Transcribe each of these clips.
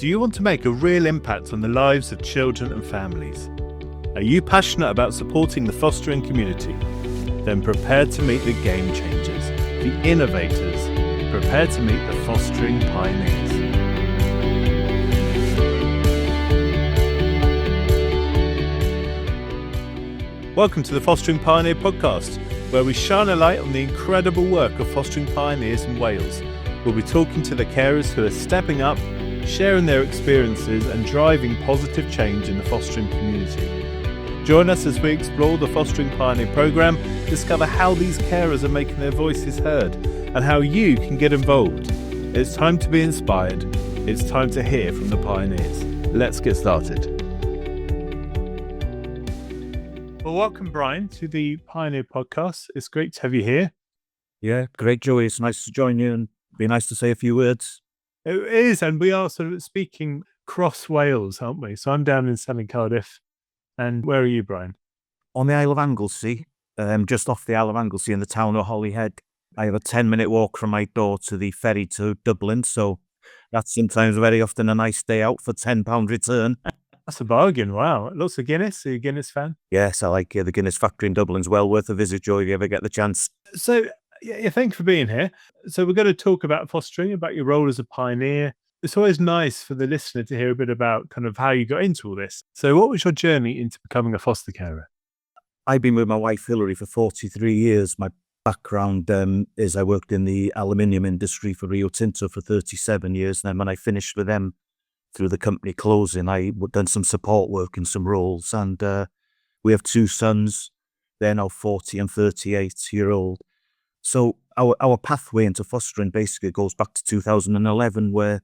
Do you want to make a real impact on the lives of children and families? Are you passionate about supporting the fostering community? Then prepare to meet the game changers, the innovators. Prepare to meet the fostering pioneers. Welcome to the Fostering Pioneer podcast, where we shine a light on the incredible work of fostering pioneers in Wales. We'll be talking to the carers who are stepping up, sharing their experiences and driving positive change in the fostering community. Join us as we explore the Fostering Pioneer programme, discover how these carers are making their voices heard and how you can get involved. It's time to be inspired. It's time to hear from the pioneers. Let's get started. Well, welcome, Brian, to the Pioneer podcast. It's great to have you here. Yeah, great, Joey. It's nice to join you and be nice to say a few words. It is, and we are sort of speaking cross Wales, aren't we? So I'm down in sunny Cardiff. And where are you, Brian? On the Isle of Anglesey, just off the Isle of Anglesey in the town of Holyhead. I have a 10-minute walk from my door to the ferry to Dublin, so that's sometimes very often a nice day out for £10 return. That's a bargain, wow. Lots of Guinness. Are you a Guinness fan? Yes, I like the Guinness factory in Dublin's well worth a visit, Joey, if you ever get the chance. So, yeah, thank you for being here. So we're going to talk about fostering, about your role as a pioneer. It's always nice for the listener to hear a bit about kind of how you got into all this. So what was your journey into becoming a foster carer? I've been with my wife, Hilary, for 43 years. My background is I worked in the aluminium industry for Rio Tinto for 37 years. And then when I finished with them through the company closing, I done some support work in some roles. And we have two sons. They're now 40 and 38-year-old. So our pathway into fostering basically goes back to 2011, where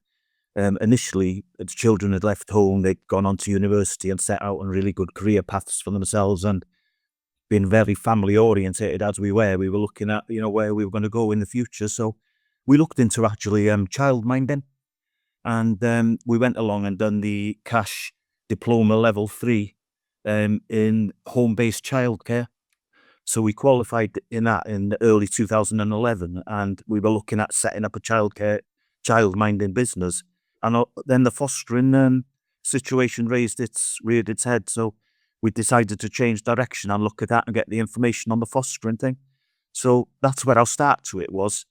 initially the children had left home, they'd gone on to university and set out on really good career paths for themselves and been very family orientated as we were. We were looking at, where we were going to go in the future. So we looked into actually child minding, and we went along and done the cash diploma level 3 in home-based childcare. So we qualified in that in early 2011, and we were looking at setting up a child-minding business. And then the fostering situation reared its head. So we decided to change direction and look at that and get the information on the fostering thing. So that's where our start to it was.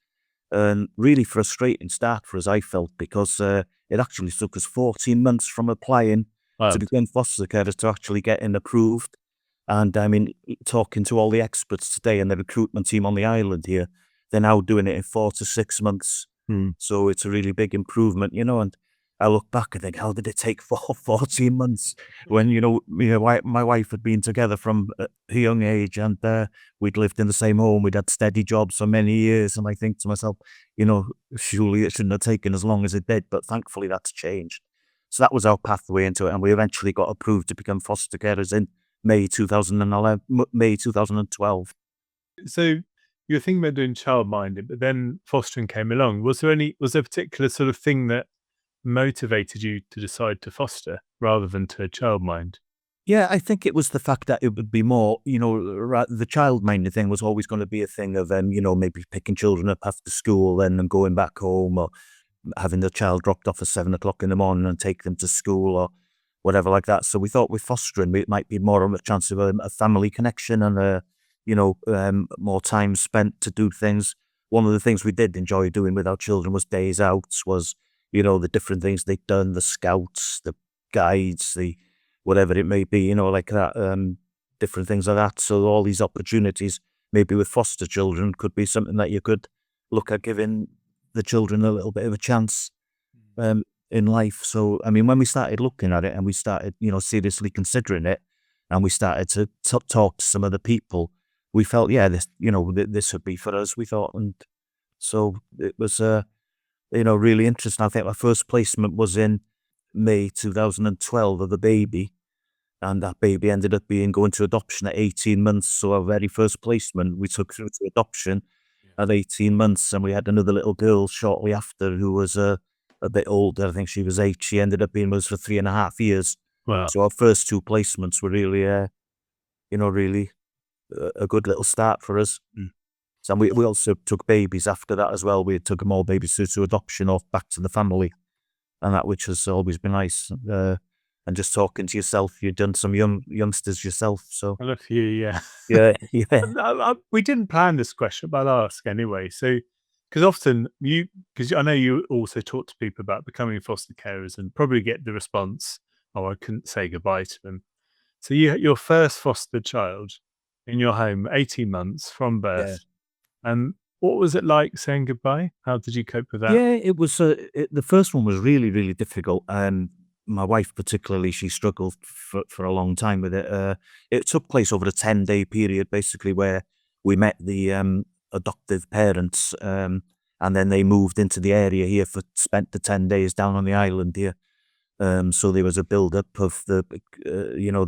And really frustrating start for us, I felt, because it actually took us 14 months from applying to become foster carers to actually getting approved. And I mean, talking to all the experts today and the recruitment team on the island here, they're now doing it in 4 to 6 months. So it's a really big improvement, and I look back and think, how did it take 14 months when, my wife had been together from a young age, and we'd lived in the same home, we'd had steady jobs for many years. And I think to myself, surely it shouldn't have taken as long as it did, but thankfully that's changed. So that was our pathway into it. And we eventually got approved to become foster carers in May 2012. So you were thinking about doing childminding, but then fostering came along. Was there a particular sort of thing that motivated you to decide to foster rather than to childmind? Yeah, I think it was the fact that it would be more, the childminding thing was always going to be a thing of, maybe picking children up after school and then going back home, or having the child dropped off at 7 o'clock in the morning and take them to school or whatever like that. So we thought with fostering, it might be more of a chance of a family connection and more time spent to do things. One of the things we did enjoy doing with our children was days out, was, the different things they'd done, the scouts, the guides, the whatever it may be, like that, different things like that. So all these opportunities, maybe with foster children, could be something that you could look at giving the children a little bit of a chance in life. So, I mean, when we started looking at it and we started, seriously considering it, and we started to talk to some other people, we felt, this would be for us, we thought. And so it was, really interesting. I think my first placement was in May 2012 of a baby, and that baby ended up going to adoption at 18 months. So our very first placement we took through to adoption at 18 months, and we had another little girl shortly after who was a bit older. I think she was 8. She ended up being with us for 3.5 years. Wow. So our first 2 placements were really, really a good little start for us. So we also took babies after that as well. We took them all babies to adoption or back to the family. and that which has always been nice. And just talking to yourself, you've done some youngsters yourself, so I love you, yeah. yeah, yeah, We didn't plan this question, but I'll ask anyway. So, because often because I know you also talk to people about becoming foster carers and probably get the response, "Oh, I couldn't say goodbye to them." So, your first fostered child in your home, 18 months from yeah. birth. And what was it like saying goodbye? How did you cope with that? Yeah, it was. The first one was really, really difficult, and my wife particularly, she struggled for a long time with it. It took place over a 10-day period, basically, where we met the adoptive parents, and then they moved into the area here spent the 10 days down on the island here. So there was a build-up of the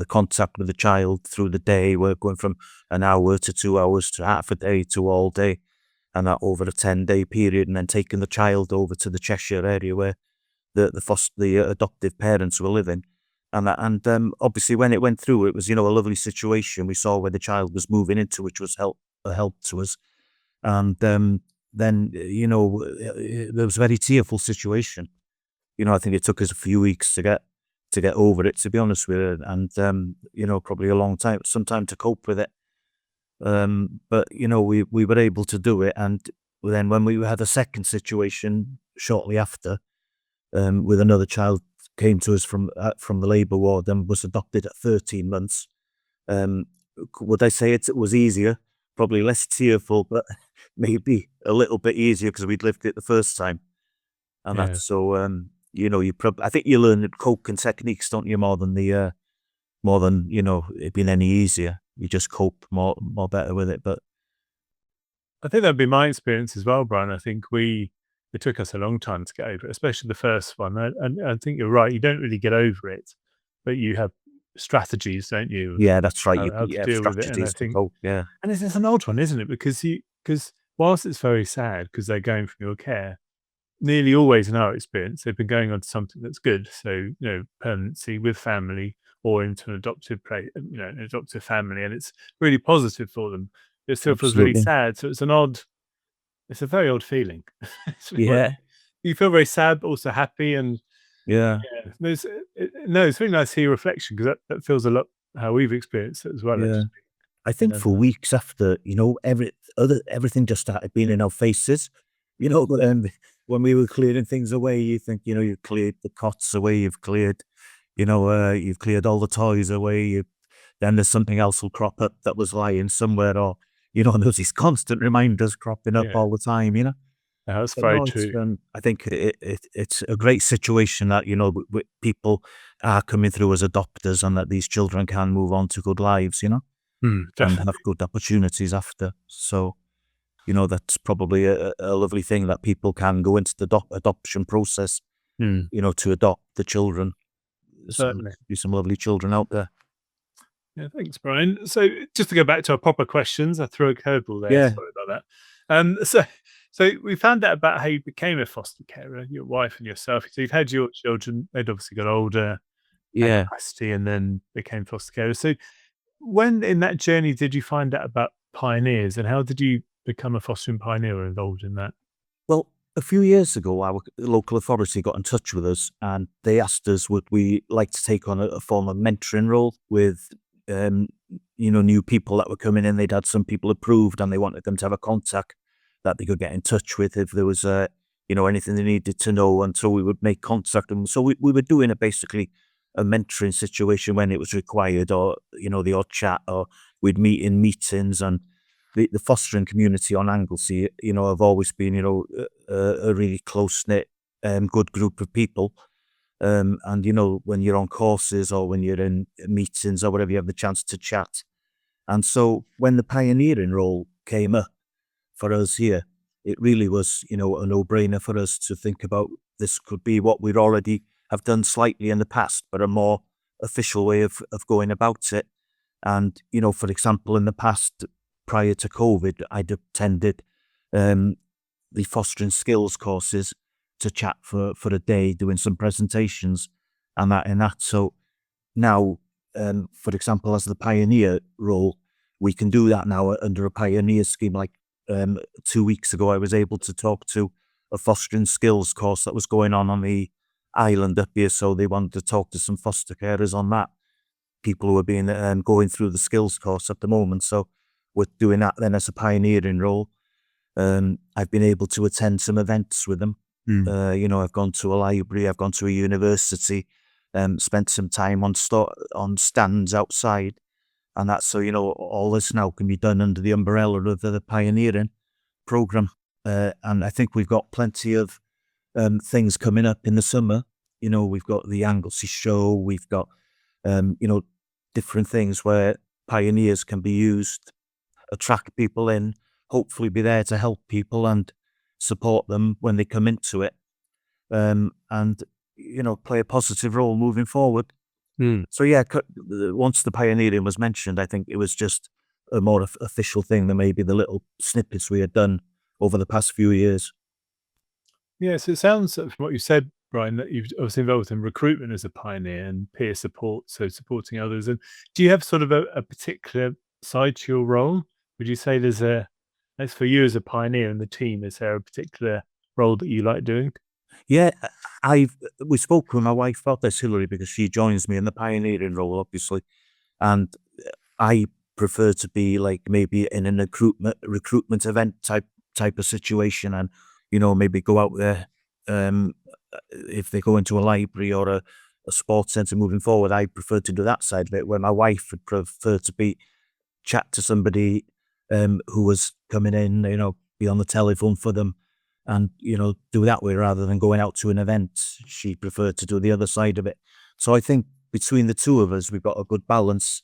contact with the child through the day. We're going from an hour to 2 hours to half a day to all day, and that over a 10-day period, and then taking the child over to the Cheshire area where the adoptive parents were living. And obviously when it went through, it was, a lovely situation. We saw where the child was moving into, which was a help to us. And then, there was a very tearful situation. I think it took us a few weeks to get over it, to be honest with you. And, probably a long time, some time to cope with it. But we were able to do it. And then when we had a second situation shortly after, with another child came to us from the labour ward and was adopted at 13 months. Would I say it was easier? Probably less tearful, but maybe a little bit easier because we'd lived it the first time. And Yeah. that's so, I think you learn coping techniques, don't you, more than it being any easier. You just cope more better with it. But I think that'd be my experience as well, Brian. I think it took us a long time to get over it, especially the first one. And I think you're right. You don't really get over it, but you have strategies, don't you, of yeah, that's right. how You to have deal with it. And I strategies to think, cope. Yeah, and it's an odd one, isn't it? Because whilst it's very sad because they're going from your care, nearly always in our experience, they've been going on to something that's good. So, permanency with family or into an adoptive place, an adoptive family, and it's really positive for them. It still feels really absolutely. sad. So it's a very odd feeling. Yeah, You feel very sad, but also happy. And yeah, yeah, it's really nice to hear your reflection because that feels a lot how we've experienced it as well, yeah. actually. I think for weeks after, everything just started being in our faces. But when we were clearing things away, you think, you've cleared the cots away, you've cleared all the toys away. Then there's something else will crop up that was lying somewhere, or and there's these constant reminders cropping up Yeah, all the time. that's But very no, true. I think it's a great situation that people are coming through as adopters, and that these children can move on to good lives. And Definitely. have good opportunities after. So, that's probably a lovely thing that people can go into the adoption process, to adopt the children. Certainly. Be some lovely children out there. Yeah, thanks, Brian. So just to go back to our proper questions, I threw a curveball there. Yeah, Sorry about that. So we found out about how you became a foster carer, your wife and yourself. So you've had your children; they'd obviously got older, had yeah. capacity, and then became foster carers. So when in that journey did you find out about pioneers, and how did you become a fostering pioneer or involved in that? Well, a few years ago, our local authority got in touch with us, and they asked us would we like to take on a form of mentoring role with, new people that were coming in. They'd had some people approved, and they wanted them to have a contact that they could get in touch with if there was, anything they needed to know. And so we would make contact. And so we were doing basically a mentoring situation when it was required, or, the odd chat, or we'd meet in meetings. And the fostering community on Anglesey, have always been, a really close-knit, good group of people. And, when you're on courses or when you're in meetings or whatever, you have the chance to chat. And so when the pioneering role came up for us here, it really was, a no-brainer for us to think about. This could be what we'd already have done slightly in the past, but a more official way of going about it. And, for example, in the past, prior to COVID, I'd attended the fostering skills courses to chat for a day, doing some presentations and that. So now, for example, as the pioneer role, we can do that now under a pioneer scheme. Like 2 weeks ago, I was able to talk to a fostering skills course that was going on the island up here, so they wanted to talk to some foster carers on that. People who are being going through the skills course at the moment, so we're doing that then as a pioneering role. I've been able to attend some events with them. I've gone to a library, I've gone to a university, spent some time on stands outside, and that's so all this now can be done under the umbrella of the pioneering program. And I think we've got plenty of things coming up in the summer. We've got the Anglesey show, we've got different things where pioneers can be used, attract people in, hopefully be there to help people and support them when they come into it, and play a positive role moving forward. So yeah, once the pioneering was mentioned, I think it was just a more official thing than maybe the little snippets we had done over the past few years. Yes, it sounds from what you said, Brian, that you've obviously involved in recruitment as a pioneer and peer support, so supporting others. And do you have sort of a particular side to your role? Would you say as for you as a pioneer in the team, is there a particular role that you like doing? Yeah, we spoke with my wife about this, Hilary, because she joins me in the pioneering role, obviously, and I prefer to be like maybe in a recruitment event type of situation, and maybe go out there. If they go into a library or a sports centre moving forward, I prefer to do that side of it, where my wife would prefer to chat to somebody who was coming in, be on the telephone for them, and do that way rather than going out to an event. She preferred to do the other side of it. So I think between the two of us, we've got a good balance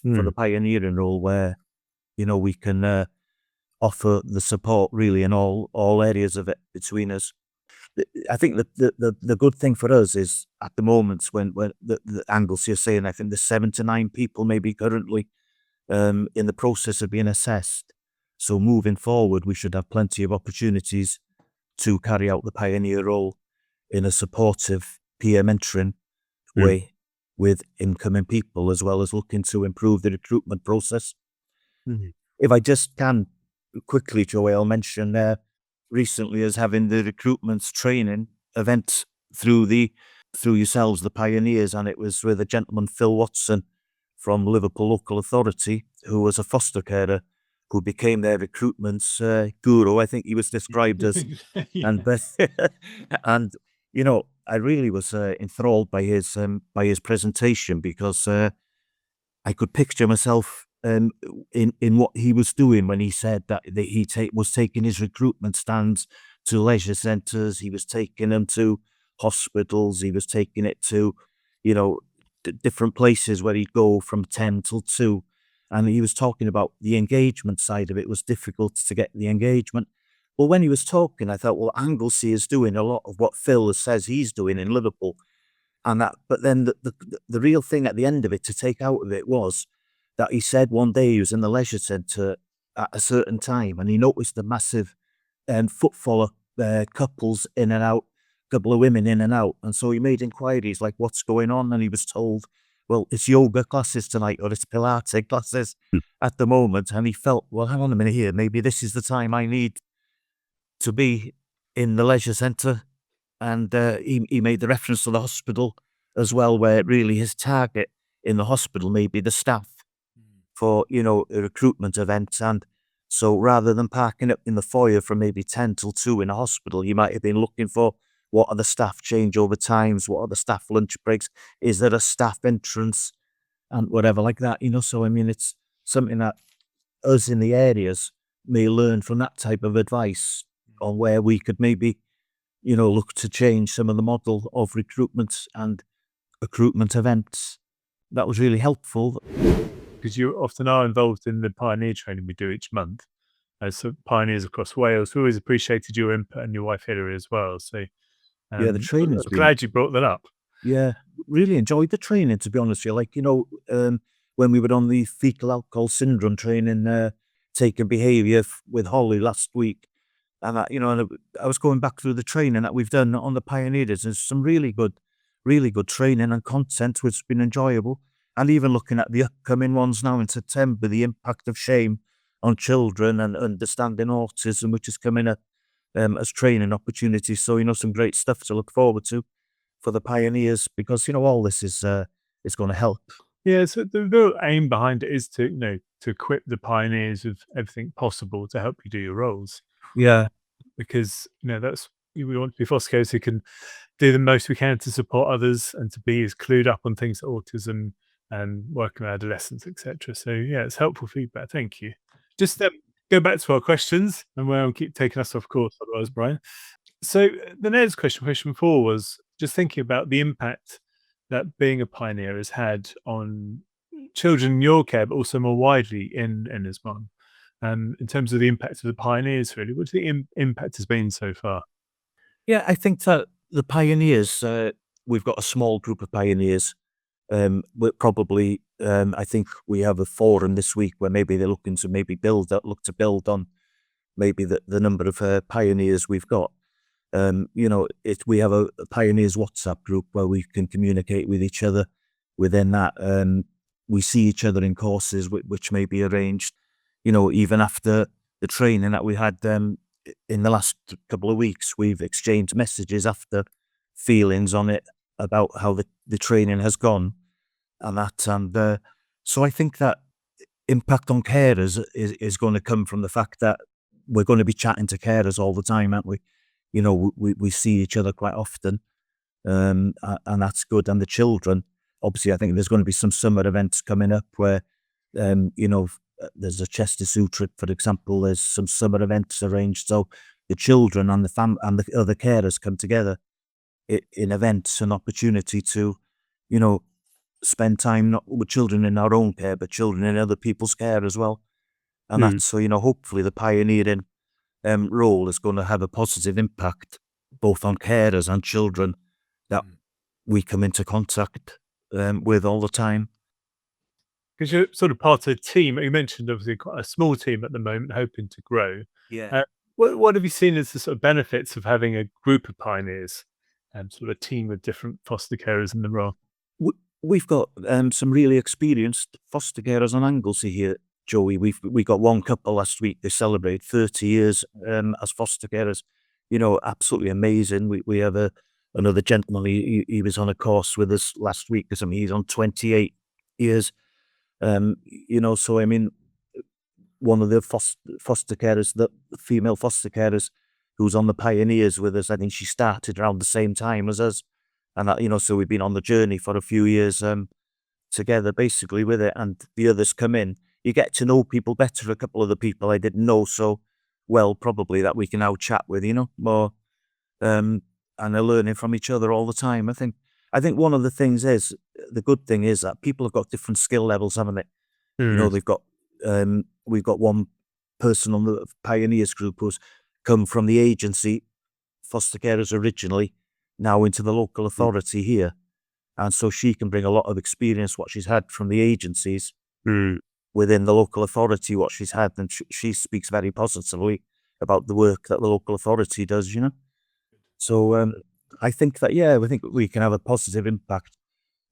for the pioneering role, where we can offer the support really in all areas of it between us. I think the good thing for us is at the moment when the Anglesey are saying, I think there's 7 to 9 people maybe currently in the process of being assessed. So moving forward, we should have plenty of opportunities to carry out the pioneer role in a supportive peer mentoring way with incoming people, as well as looking to improve the recruitment process. If I just can quickly, Joey, I'll mention recently as having the recruitment training event through yourselves, the pioneers, and it was with a gentleman, Phil Watson, from Liverpool Local Authority, who was a foster carer who became their recruitment guru, I think he was described as. And I really was enthralled by his presentation, because I could picture myself in what he was doing when he said that he was taking his recruitment stands to leisure centres, he was taking them to hospitals, he was taking it to, different places where he'd go from 10 till 2. And he was talking about the engagement side of it. It was difficult to get the engagement. Well, when he was talking, I thought, well, Anglesey is doing a lot of what Phil says he's doing in Liverpool. But then the real thing at the end of it to take out of it was that he said one day he was in the leisure centre at a certain time, and he noticed a massive footfall of couples in and out, couple of women in and out. And so he made inquiries like, what's going on? And he was told, well, it's yoga classes tonight, or it's Pilates classes at the moment. And he felt, well, hang on a minute here, maybe this is the time I need to be in the leisure centre. And he made the reference to the hospital as well, where really his target in the hospital may be the staff for, a recruitment event. And so rather than parking up in the foyer from maybe 10 till 2 in a hospital, you might have been looking for, what are the staff changeover times? What are the staff lunch breaks? Is there a staff entrance? And whatever like that, So, I mean, it's something that us in the areas may learn from that type of advice on where we could maybe, look to change some of the model of recruitment and recruitment events. That was really helpful. Because you often are involved in the pioneer training we do each month as pioneers across Wales. We always appreciated your input, and your wife Hilary as well. So the training's I'm glad you brought that up. Yeah, really enjoyed the training, to be honest with you. Like, when we were on the fetal alcohol syndrome training, taking behaviour with Holly last week, and I was going back through the training that we've done on the pioneers. There's some really good training and content, which has been enjoyable. And even looking at the upcoming ones now in September, the impact of shame on children and understanding autism, which is coming up as training opportunities. So, some great stuff to look forward to. for the pioneers, because all this is going to help. Yeah, so the real aim behind it is to to equip the pioneers with everything possible to help you do your roles. Yeah, Because that's we want to be foster carers who can do the most we can to support others and to be as clued up on things like autism and working with adolescents, etc. So yeah, it's helpful feedback. Thank you. Just go back to our questions, and we won't keep taking us off course otherwise, Brian. So the next question 4, was just thinking about the impact that being a pioneer has had on children in your care, but also more widely in Ynys Môn. In terms of the impact of the pioneers, really, what do you think impact has been so far? yeah. I think that the pioneers, we've got a small group of pioneers. We're probably, I think we have a forum this week where maybe they're looking to look to build on maybe the number of pioneers we've got. We have a pioneers WhatsApp group where we can communicate with each other. Within that, we see each other in courses which may be arranged. Even after the training that we had in the last couple of weeks, we've exchanged messages after, feelings on it about how the training has gone, and that. And so I think that impact on carers is going to come from the fact that we're going to be chatting to carers all the time, aren't we? We see each other quite often, and that's good. And the children, obviously, I think there's going to be some summer events coming up where, there's a Chester Zoo trip, for example. There's some summer events arranged, so the children and the other carers come together in events, an opportunity to, spend time not with children in our own care, but children in other people's care as well. And that's so hopefully the pioneering role is going to have a positive impact both on carers and children that we come into contact with all the time. Because you're sort of part of a team. You mentioned obviously quite a small team at the moment, hoping to grow. Yeah. What have you seen as the sort of benefits of having a group of pioneers and sort of a team of different foster carers in the role? We've got some really experienced foster carers on Anglesey here, Joey. We got one couple last week. They celebrate 30 years as foster carers. Absolutely amazing. We have another gentleman. He was on a course with us last week. He's on 28 years. So I mean, one of the foster carers, the female foster carers, who's on the pioneers with us, I think she started around the same time as us, and that, so we've been on the journey for a few years together, basically, with it. And the others come in. You get to know people better. A couple of the people I didn't know so well, probably, that we can now chat with, more, and they're learning from each other all the time. I think one of the things is, the good thing is that people have got different skill levels, haven't they? They've got, we've got one person on the pioneers group who's come from the agency, foster carers originally, now into the local authority here. And so she can bring a lot of experience, what she's had from the agencies within the local authority, what she's had. And she speaks very positively about the work that the local authority does, So I think that, I think we can have a positive impact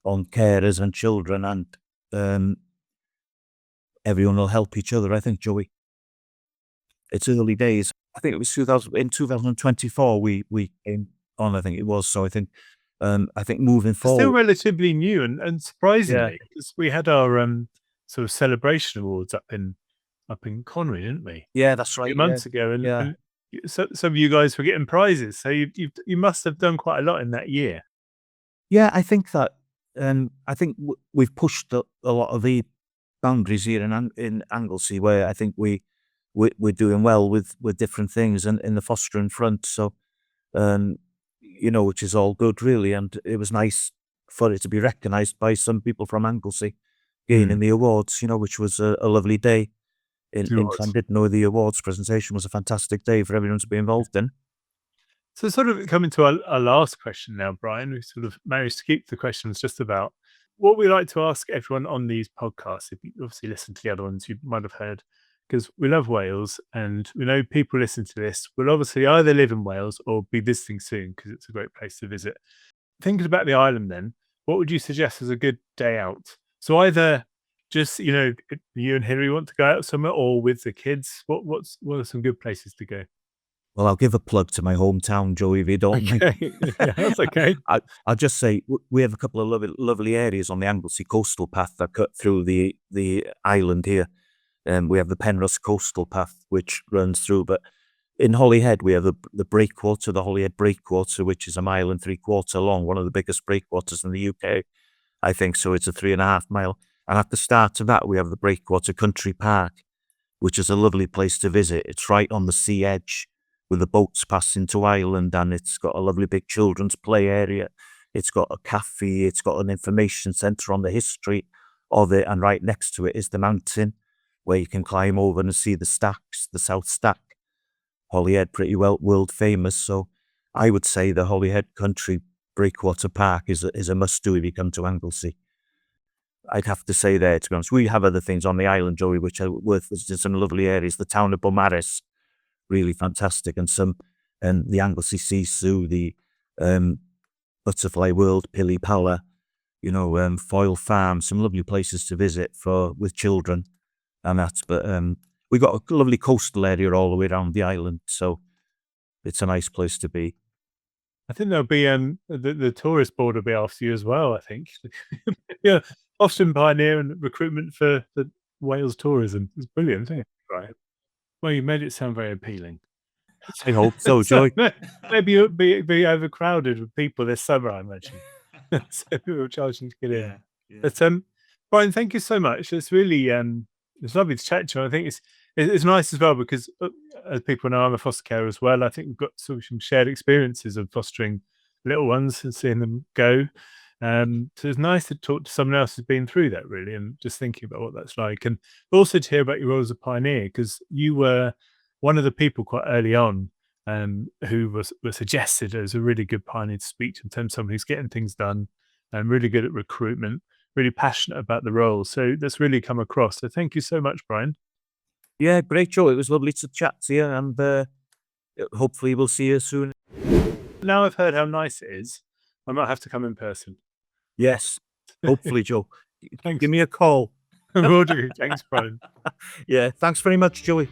on carers and children, and everyone will help each other, I think, Joey. It's early days. I think it was 2024 we came on, I think it was. So I think moving forward. Still relatively new, and surprisingly, because we had our sort of celebration awards up in Conwy, didn't we? Yeah, that's A right. few months ago, and so some of you guys were getting prizes. So you must have done quite a lot in that year. Yeah, I think that I think we've pushed a lot of the boundaries here in Anglesey, where I think we're doing well with different things and in the fostering front. So, which is all good, really. And it was nice for it to be recognised by some people from Anglesey gaining the awards, which was a lovely day. I didn't know the awards presentation was a fantastic day for everyone to be involved in. So sort of coming to our last question now, Brian, we sort of managed to keep the questions just about what we like to ask everyone on these podcasts. If you obviously listen to the other ones, you might have heard, because we love Wales and we know people listen to this will obviously either live in Wales or be visiting soon, because it's a great place to visit. Thinking about the island then, what would you suggest as a good day out? So either just, you and Hilary want to go out somewhere, or with the kids, what are some good places to go? Well, I'll give a plug to my hometown, Joey, if you don't mind. Okay, yeah, that's okay. I'll just say we have a couple of lovely areas on the Anglesey coastal path that cut through the island here. We have the Penrose coastal path, which runs through, but in Holyhead, we have the breakwater, the Holyhead breakwater, which is 1.75 miles long, one of the biggest breakwaters in the UK, I think. So it's a 3.5 mile. And at the start of that, we have the Breakwater Country Park, which is a lovely place to visit. It's right on the sea edge with the boats passing to island, and it's got a lovely big children's play area. It's got a cafe, it's got an information centre on the history of it, and right next to it is the mountain where you can climb over and see the stacks, the South Stack. Holyhead, pretty well world famous. So I would say the Holyhead Country Breakwater Park is a must-do if you come to Anglesey. I'd have to say there, to be honest. We have other things on the island, Joey, which are worth visiting, some lovely areas. The town of Beaumaris, really fantastic, and the Anglesey Sea Zoo, the Butterfly World, Pili Pala, Foyle Farm, some lovely places to visit with children and that. But we got a lovely coastal area all the way around the island, so it's a nice place to be. I think there'll be the tourist board will be after you as well, I think. Yeah, Fostering Pioneer and recruitment for the Wales tourism. It's brilliant, isn't it? Right. Well, you made it sound very appealing. I hope so, Joey. Maybe it'll be overcrowded with people this summer, I imagine. So people will charge them to get in. Yeah. But Brian, thank you so much. It's really it's lovely to chat to you. I think it's nice as well because as people know, I'm a foster carer as well. I think we've got sort of some shared experiences of fostering little ones and seeing them go. So it's nice to talk to someone else who's been through that, really, and just thinking about what that's like. And also to hear about your role as a pioneer, because you were one of the people quite early on who was suggested as a really good pioneer to speak to in terms of someone who's getting things done and really good at recruitment, really passionate about the role. So that's really come across. So thank you so much, Brian. Yeah, great, Joe. It was lovely to chat to you, and hopefully we'll see you soon. Now I've heard how nice it is, I might have to come in person. Yes, hopefully, Joe. Thanks. Give me a call. Will do. Thanks, Brian. Yeah, thanks very much, Joey.